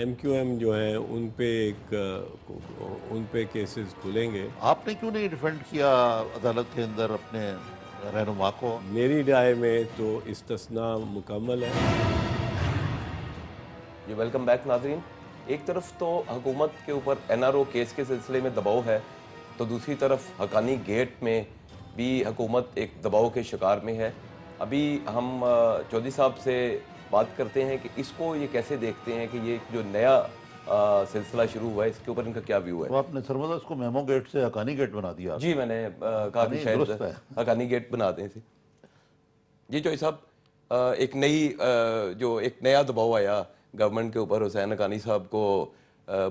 M Q M جو ہے ان پہ کیسز کھلیں گے. آپ نے کیوں نہیں ڈیفینڈ کیا عدالت کے اندر اپنے رہنما کو؟ میری رائے میں تو استثناء مکمل ہے. جی ویلکم بیک ناظرین. ایک طرف تو حکومت کے اوپر این آر او کیس کے سلسلے میں دباؤ ہے، تو دوسری طرف حقانی گیٹ میں بھی حکومت ایک دباؤ کے شکار میں ہے. ابھی ہم چودھری صاحب سے بات کرتے ہیں کہ اس کو یہ کیسے دیکھتے ہیں کہ یہ جو نیا سلسلہ شروع ہوا ہے اس کے اوپر ان کا کیا ویو ہے. تو آپ نے سرمدہ اس کو میمو گیٹ سے حقانی گیٹ بنا دیا. جی میں نے کہا کہ شاید درست ہے. حقانی گیٹ بنا دیں. جی چودھری صاحب، ایک نیا دباؤ آیا گورنمنٹ کے اوپر، حسین حقانی صاحب کو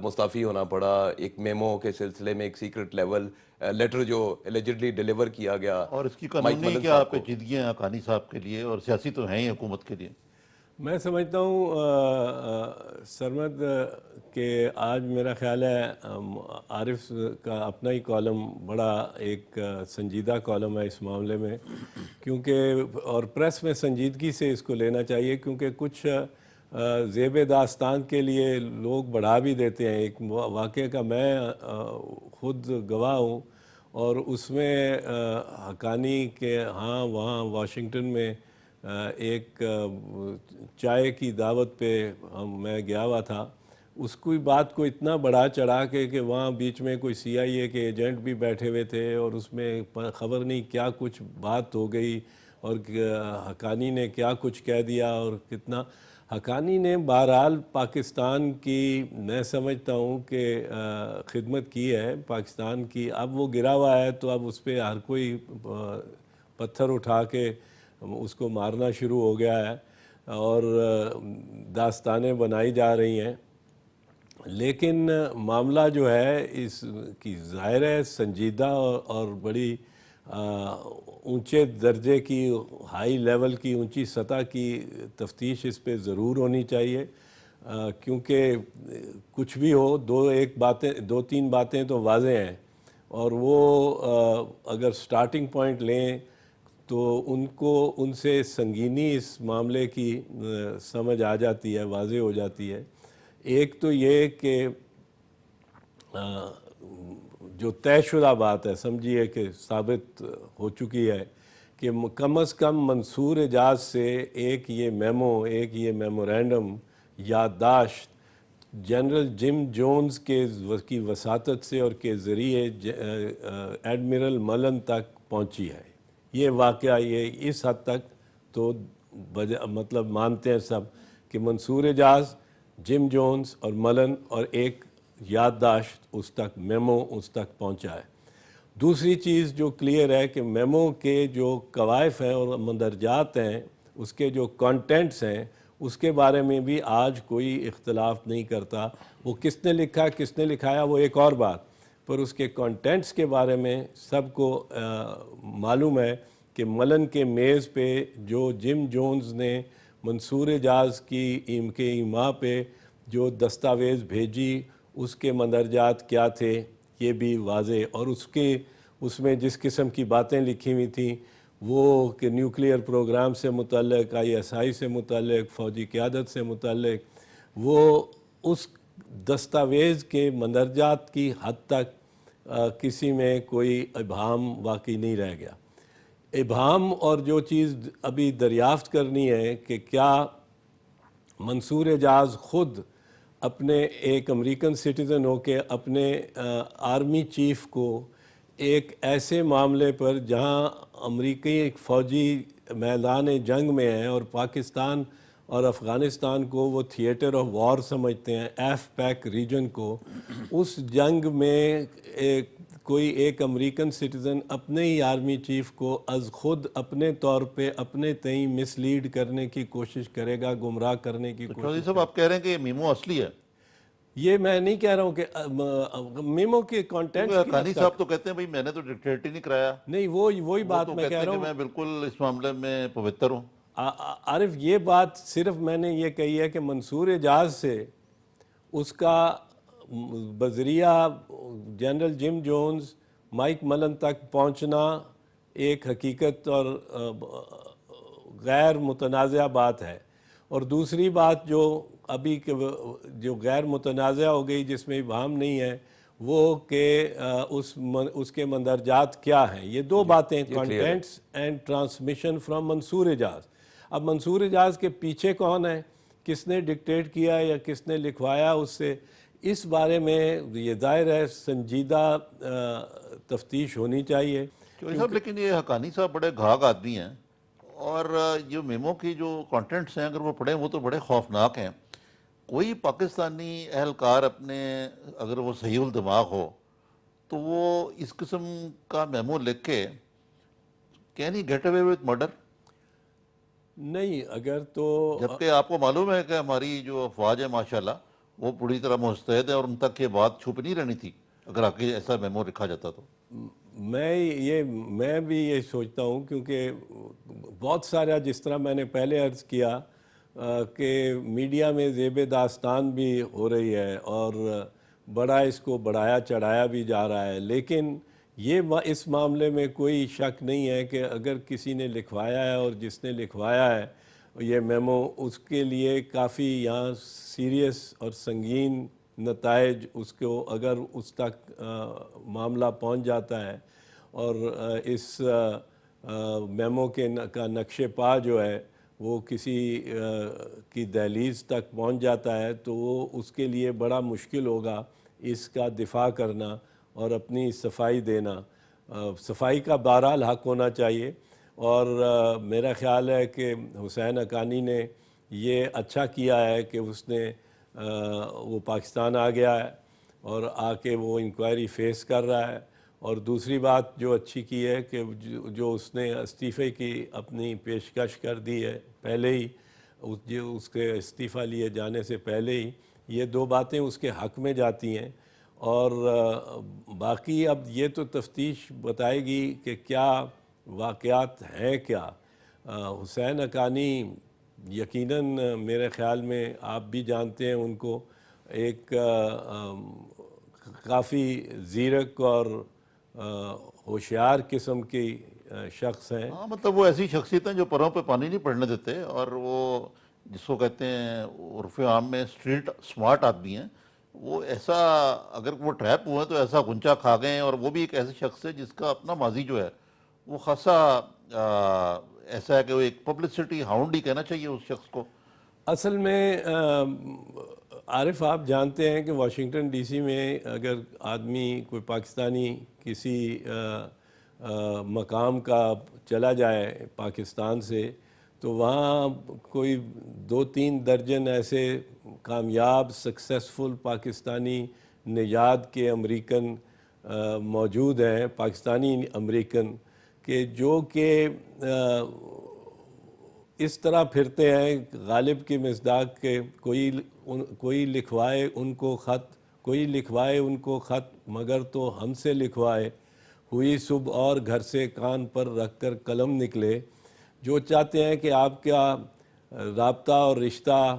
مستعفی ہونا پڑا ایک میمو کے سلسلے میں، ایک سیکرٹ لیٹر جو ایلیجڈلی ڈیلیور کیا گیا. اور اس کی قانونی کیا پیچیدگیاں حقانی صاحب کے لیے، اور سیاسی تو ہیں ہی حکومت کے لیے. میں سمجھتا ہوں سرمد کہ آج میرا خیال ہے عارف کا اپنا ہی کالم بڑا ایک سنجیدہ کالم ہے اس معاملے میں، کیونکہ اور پریس میں سنجیدگی سے اس کو لینا چاہیے، کیونکہ کچھ زیب داستان کے لیے لوگ بڑھا بھی دیتے ہیں. ایک واقعے کا میں خود گواہ ہوں، اور اس میں حقانی کے ہاں وہاں واشنگٹن میں ایک چائے کی دعوت پہ میں گیا ہوا تھا. اس کی بات کو اتنا بڑھا چڑھا کہ وہاں بیچ میں کوئی سی آئی اے کے ایجنٹ بھی بیٹھے ہوئے تھے، اور اس میں خبر نہیں کیا کچھ بات ہو گئی، اور حقانی نے کیا کچھ کہہ دیا. اور کتنا حقانی نے بہرحال پاکستان کی میں سمجھتا ہوں کہ خدمت کی ہے پاکستان کی. اب وہ گرا ہوا ہے تو اب اس پہ ہر کوئی پتھر اٹھا کے اس کو مارنا شروع ہو گیا ہے، اور داستانیں بنائی جا رہی ہیں. لیکن معاملہ جو ہے اس کی ظاہر ہے سنجیدہ اور بڑی اونچے درجے کی، ہائی لیول کی، اونچی سطح کی تفتیش اس پہ ضرور ہونی چاہیے، کیونکہ کچھ بھی ہو دو تین باتیں تو واضح ہیں، اور وہ اگر سٹارٹنگ پوائنٹ لیں تو ان سے سنگینی اس معاملے کی سمجھ آ جاتی ہے، واضح ہو جاتی ہے. ایک تو یہ کہ جو طے شدہ بات ہے، سمجھیے کہ ثابت ہو چکی ہے کہ کم از کم منصور اعجاز سے ایک یہ میمورینڈم یادداشت جنرل جم جونز کی وساطت سے اور کے ذریعے ایڈمرل ملن تک پہنچی ہے. یہ واقعہ یہ اس حد تک تو مطلب مانتے ہیں سب کہ منصور اعجاز، جم جونز اور ملن، اور ایک یادداشت اس تک میمو اس تک پہنچا ہے. دوسری چیز جو کلیئر ہے کہ میمو کے جو قوائف ہیں اور مندرجات ہیں، اس کے جو کانٹینٹس ہیں، اس کے بارے میں بھی آج کوئی اختلاف نہیں کرتا. وہ کس نے لکھا کس نے لکھایا وہ ایک اور بات، پر اس کے کانٹینٹس کے بارے میں سب کو معلوم ہے کہ ملن کے میز پہ جو جم جونز نے منصور اعجاز کے ایما پہ جو دستاویز بھیجی، اس کے مندرجات کیا تھے یہ بھی واضح. اور اس میں جس قسم کی باتیں لکھی ہوئی تھیں وہ کہ نیوکلیئر پروگرام سے متعلق، ISI سے متعلق، فوجی قیادت سے متعلق، وہ اس دستاویز کے مندرجات کی حد تک کسی میں کوئی ابہام واقعی نہیں رہ گیا. ابہام اور جو چیز ابھی دریافت کرنی ہے کہ کیا منصور اعجاز خود اپنے ایک امریکن سٹیزن ہو کے اپنے آرمی چیف کو ایک ایسے معاملے پر جہاں امریکی ایک فوجی میدان جنگ میں ہے اور پاکستان اور افغانستان کو وہ تھیٹر آف وار سمجھتے ہیں، ایف پیک ریجن کو، اس جنگ میں کوئی ایک امریکن سٹیزن اپنے ہی آرمی چیف کو از خود اپنے طور پہ اپنے تئیں مس لیڈ کرنے کی کوشش کرے گا، گمراہ کرنے کی کوشش. چودھری صاحب آپ کہہ رہے ہیں کہ یہ میمو اصلی ہے؟ یہ میں نہیں کہہ رہا ہوں کہ میمو کے کانٹینٹس کی حقانی صاحب تو کہتے ہیں بھئی میں نے تو ڈکٹیٹ ہی نہیں کرایا. نہیں، وہی بات میں کہہ رہا ہوں. میں بالکل اس معاملے میں پوتر ہوں. عارف یہ بات صرف میں نے یہ کہی ہے کہ منصور اعجاز سے اس کا بذریعہ جنرل جم جونز، مائک ملن تک پہنچنا ایک حقیقت اور غیر متنازع بات ہے. اور دوسری بات جو ابھی کہ جو غیر متنازع ہو گئی جس میں ابہام نہیں ہے وہ کہ اس کے مندرجات کیا ہیں. یہ دو باتیں کانٹینٹس اینڈ ٹرانسمیشن فرام منصور اعجاز. اب منصور اعجاز کے پیچھے کون ہے, کس نے ڈکٹیٹ کیا یا کس نے لکھوایا اس سے, اس بارے میں یہ ظاہر ہے سنجیدہ تفتیش ہونی چاہیے. چودھری صاحب لیکن یہ حقانی صاحب بڑے گھاگ آدمی ہیں اور جو میمو کی جو کانٹینٹس ہیں اگر وہ پڑھیں وہ تو بڑے خوفناک ہیں. کوئی پاکستانی اہلکار اپنے اگر وہ صحیح الدماغ ہو تو وہ اس قسم کا میمو لکھ کے can he get away with murder? نہیں اگر تو جبکہ آپ کو معلوم ہے کہ ہماری جو افواج ہے ماشاءاللہ وہ پوری طرح مستعد ہے اور ان تک یہ بات چھپ نہیں رہنی تھی اگر آگے ایسا میمو لکھا جاتا تو. میں بھی یہ سوچتا ہوں کیونکہ بہت سارا جس طرح میں نے پہلے عرض کیا کہ میڈیا میں زیب داستان بھی ہو رہی ہے اور بڑا اس کو بڑھایا چڑھایا بھی جا رہا ہے, لیکن یہ اس معاملے میں کوئی شک نہیں ہے کہ اگر کسی نے لکھوایا ہے اور جس نے لکھوایا ہے یہ میمو اس کے لیے کافی یہاں سیریس اور سنگین نتائج اس کو اگر اس تک معاملہ پہنچ جاتا ہے اور اس میمو کا نقش پا جو ہے وہ کسی کی دہلیز تک پہنچ جاتا ہے تو وہ اس کے لیے بڑا مشکل ہوگا اس کا دفاع کرنا اور اپنی صفائی دینا. صفائی کا بہرحال حق ہونا چاہیے اور میرا خیال ہے کہ حسین حقانی نے یہ اچھا کیا ہے کہ اس نے وہ پاکستان آ گیا ہے اور آ کے وہ انکوائری فیس کر رہا ہے. اور دوسری بات جو اچھی کی ہے کہ جو اس نے استعفے کی اپنی پیشکش کر دی ہے پہلے ہی, اس کے استعفیٰ لیے جانے سے پہلے ہی, یہ دو باتیں اس کے حق میں جاتی ہیں. اور باقی اب یہ تو تفتیش بتائے گی کہ کیا واقعات ہیں کیا. حسین حقانی یقیناً میرے خیال میں آپ بھی جانتے ہیں ان کو, ایک کافی زیرک اور ہوشیار قسم کی شخص ہیں. ہاں مطلب وہ ایسی شخصیت ہیں جو پروں پہ پانی نہیں پڑنے دیتے اور وہ جس کو کہتے ہیں عرف عام میں اسٹریٹ سمارٹ آدمی ہیں. وہ ایسا اگر وہ ٹریپ ہوئے تو ایسا گنچا کھا گئے ہیں اور وہ بھی ایک ایسی شخص ہے جس کا اپنا ماضی جو ہے وہ خاصا ایسا ہے کہ وہ ایک پبلسٹی ہاؤنڈ ہی کہنا چاہیے اس شخص کو. اصل میں عارف آپ جانتے ہیں کہ واشنگٹن ڈی سی میں اگر آدمی کوئی پاکستانی کسی مقام کا چلا جائے پاکستان سے تو وہاں کوئی 2-3 درجن ایسے کامیاب سکسیسفل پاکستانی نژاد کے امریکن موجود ہیں, پاکستانی امریکن, کہ جو کہ اس طرح پھرتے ہیں غالب کی مصداق کے کوئی لکھوائے ان کو خط, کوئی لکھوائے ان کو خط مگر تو ہم سے لکھوائے, ہوئی صبح اور گھر سے کان پر رکھ کر قلم نکلے. جو چاہتے ہیں کہ آپ کا رابطہ اور رشتہ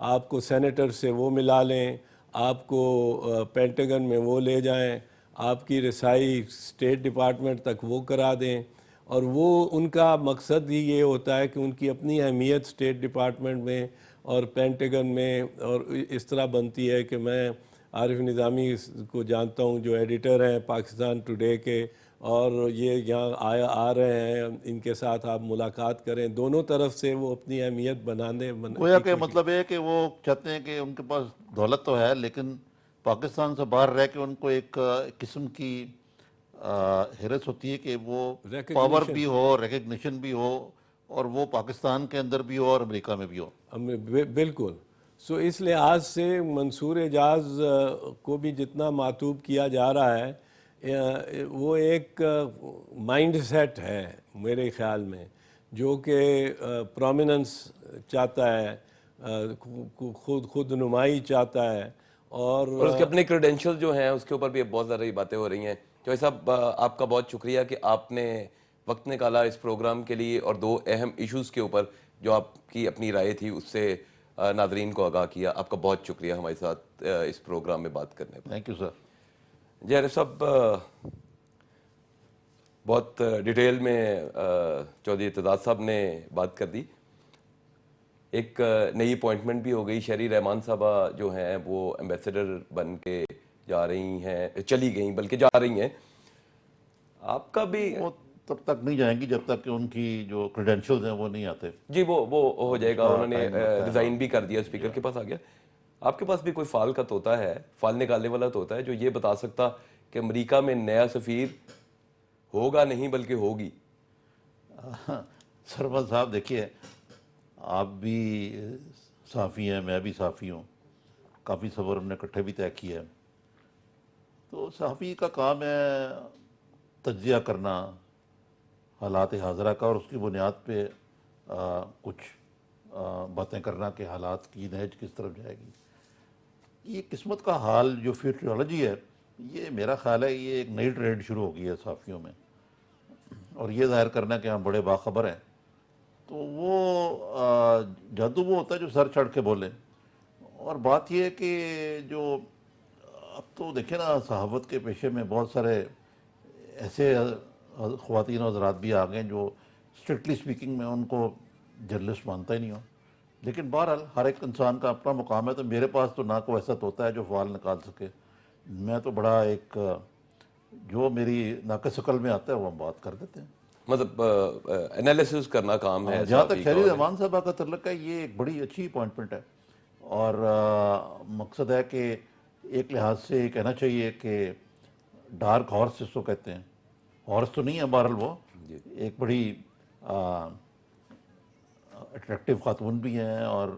آپ کو سینیٹر سے وہ ملا لیں, آپ کو پینٹاگن میں وہ لے جائیں, آپ کی رسائی اسٹیٹ ڈپارٹمنٹ تک وہ کرا دیں, اور وہ ان کا مقصد ہی یہ ہوتا ہے کہ ان کی اپنی اہمیت اسٹیٹ ڈپارٹمنٹ میں اور پینٹاگن میں اور اس طرح بنتی ہے کہ میں عارف نظامی کو جانتا ہوں جو ایڈیٹر ہیں پاکستان ٹوڈے کے, اور یہ یہاں آ رہے ہیں, ان کے ساتھ آپ ملاقات کریں. دونوں طرف سے وہ اپنی اہمیت بنانے گویا کہ مطلب ہے کہ وہ چاہتے ہیں کہ ان کے پاس دولت تو ہے لیکن پاکستان سے باہر رہ کے ان کو ایک قسم کی حیرت ہوتی ہے کہ وہ پاور بھی ہو, ریکگنیشن بھی ہو, اور وہ پاکستان کے اندر بھی ہو اور امریکہ میں بھی ہو. بالکل. سو اس لحاظ سے منصور اعجاز کو بھی جتنا معطوب کیا جا رہا ہے وہ ایک مائنڈ سیٹ ہے میرے خیال میں, جو کہ پرومیننس چاہتا ہے, خود نمائی چاہتا ہے, اور اس کے اپنے کریڈینشل جو ہیں اس کے اوپر بھی بہت زیادہ باتیں ہو رہی ہیں. چوہدری صاحب آپ کا بہت شکریہ کہ آپ نے وقت نکالا اس پروگرام کے لیے اور 2 اہم ایشوز کے اوپر جو آپ کی اپنی رائے تھی اس سے ناظرین کو آگاہ کیا. آپ کا بہت شکریہ ہمارے ساتھ اس پروگرام میں بات کرنے پر. Thank you sir. جی عارف صاحب, بہت ڈیٹیل میں چودھری ارتضاد صاحب نے بات کر دی. ایک نئی اپوائنٹمنٹ بھی ہو گئی. شہری رحمان صاحبہ جو ہیں وہ ایمبیسڈر بن کے جا رہی ہیں, چلی گئیں بلکہ جا رہی ہیں. آپ کا بھی وہ تب تک نہیں جائیں گی جب تک کہ ان کی جو کریڈینشلز ہیں وہ نہیں آتے. جی وہ ہو جائے گا. اس کا انہوں نے ٹائم لگتا ہے. ریزائن بھی کر دیا, اسپیکر کے پاس آ گیا. آپ کے پاس بھی کوئی فال کا طوطا ہے, فال نکالنے والا طوطا ہے جو یہ بتا سکتا کہ امریکہ میں نیا سفیر ہوگا نہیں بلکہ ہوگی؟ سرفراز صاحب دیکھیے, آپ بھی صحافی ہیں, میں بھی صحافی ہوں, کافی سفر ہم نے اکٹھے بھی طے کیا ہے. تو صحافی کا کام ہے تجزیہ کرنا حالات حاضرہ کا اور اس کی بنیاد پہ کچھ باتیں کرنا کہ حالات کی نہج کس طرف جائے گی. یہ قسمت کا حال جو فیوچرولوجی ہے, یہ میرا خیال ہے یہ ایک نئی ٹرینڈ شروع ہو گئی ہے صحافیوں میں, اور یہ ظاہر کرنا کہ ہم بڑے باخبر ہیں. تو وہ جادو وہ ہوتا ہے جو سر چڑھ کے بولیں. اور بات یہ ہے کہ جو اب تو دیکھیں نا, صحافت کے پیشے میں بہت سارے ایسے خواتین و حضرات بھی آ گئے جو اسٹرکٹلی اسپیکنگ میں ان کو جرنلسٹ مانتا ہی نہیں ہو. لیکن بہرحال ہر ایک انسان کا اپنا مقام ہے. تو میرے پاس تو نہ کوئی ایسا طوطا ہے جو فال نکال سکے. میں تو بڑا ایک جو میری ناقص عقل میں آتا ہے وہ ہم بات کر دیتے ہیں. مطلب انالیسس کرنا کام ہے جہاں تک صحافی شہری کا. رحمان صاحبہ کا تعلق ہے, یہ ایک بڑی اچھی اپوائنٹمنٹ ہے, اور مقصد ہے کہ ایک لحاظ سے یہ کہنا چاہیے کہ ڈارک ہارس جس کو کہتے ہیں, ہارس تو نہیں ہے بہرحال, وہ ایک بڑی اٹریکٹیو خاتون بھی ہیں, اور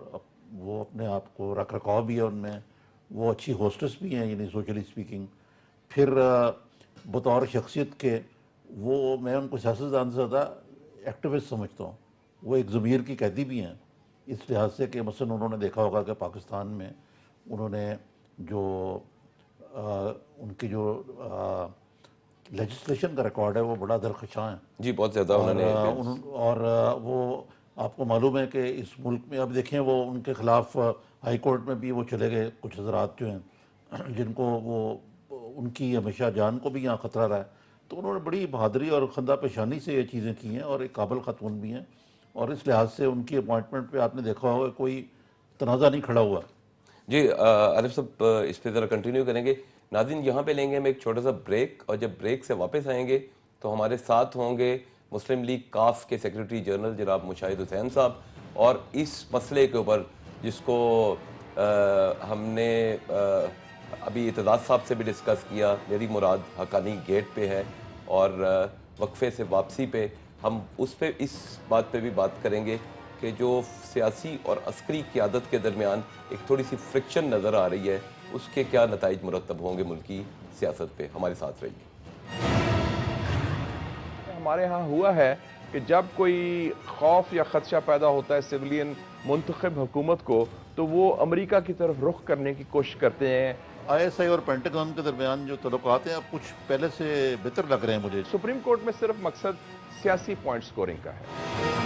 وہ اپنے آپ کو رکھ رکھاؤ بھی ہے ان میں, وہ اچھی ہوسٹس بھی ہیں یعنی سوشلی اسپیکنگ. پھر بطور شخصیت کے وہ, میں ان کو سیاستدان سے زیادہ ایکٹیوسٹ سمجھتا ہوں. وہ ایک ضمیر کی قیدی بھی ہیں اس لحاظ سے کہ مثلا انہوں نے دیکھا ہوگا کہ پاکستان میں انہوں نے جو ان کی جو لیجسلیشن کا ریکارڈ ہے وہ بڑا درخشاں ہے. جی بہت زیادہ انہوں نے. اور وہ آپ کو معلوم ہے کہ اس ملک میں اب دیکھیں وہ ان کے خلاف ہائی کورٹ میں بھی وہ چلے گئے کچھ حضرات جو ہیں جن کو وہ ان کی ہمیشہ جان کو بھی یہاں خطرہ رہا ہے. تو انہوں نے بڑی بہادری اور خندہ پیشانی سے یہ چیزیں کی ہیں, اور ایک قابل خاتون بھی ہیں, اور اس لحاظ سے ان کی اپوائنٹمنٹ پہ آپ نے دیکھا ہوگا کوئی تنازع نہیں کھڑا ہوا. جی عارف صاحب اس پہ ذرا کنٹینیو کریں گے. ناظرین یہاں پہ لیں گے ہم ایک چھوٹا سا بریک, اور جب بریک سے واپس آئیں گے تو ہمارے ساتھ ہوں گے مسلم لیگ کاف کے سیکریٹری جنرل جناب مشاہد حسین صاحب, اور اس مسئلے کے اوپر جس کو ہم نے ابھی اعتزاز صاحب سے بھی ڈسکس کیا, میری مراد حقانی گیٹ پہ ہے, اور وقفے سے واپسی پہ ہم اس پہ اس بات پہ بھی بات کریں گے کہ جو سیاسی اور عسکری قیادت کے درمیان ایک تھوڑی سی فرکشن نظر آ رہی ہے, اس کے کیا نتائج مرتب ہوں گے ملکی سیاست پہ. ہمارے ساتھ رہیے. ہمارے ہاں ہوا ہے کہ جب کوئی خوف یا خدشہ پیدا ہوتا ہے سویلین منتخب حکومت کو, تو وہ امریکہ کی طرف رخ کرنے کی کوشش کرتے ہیں. آئی ایس آئی اور پینٹاگون کے درمیان جو تعلقات ہیں اب کچھ پہلے سے بہتر لگ رہے ہیں مجھے. سپریم کورٹ میں صرف مقصد سیاسی پوائنٹ سکورنگ کا ہے.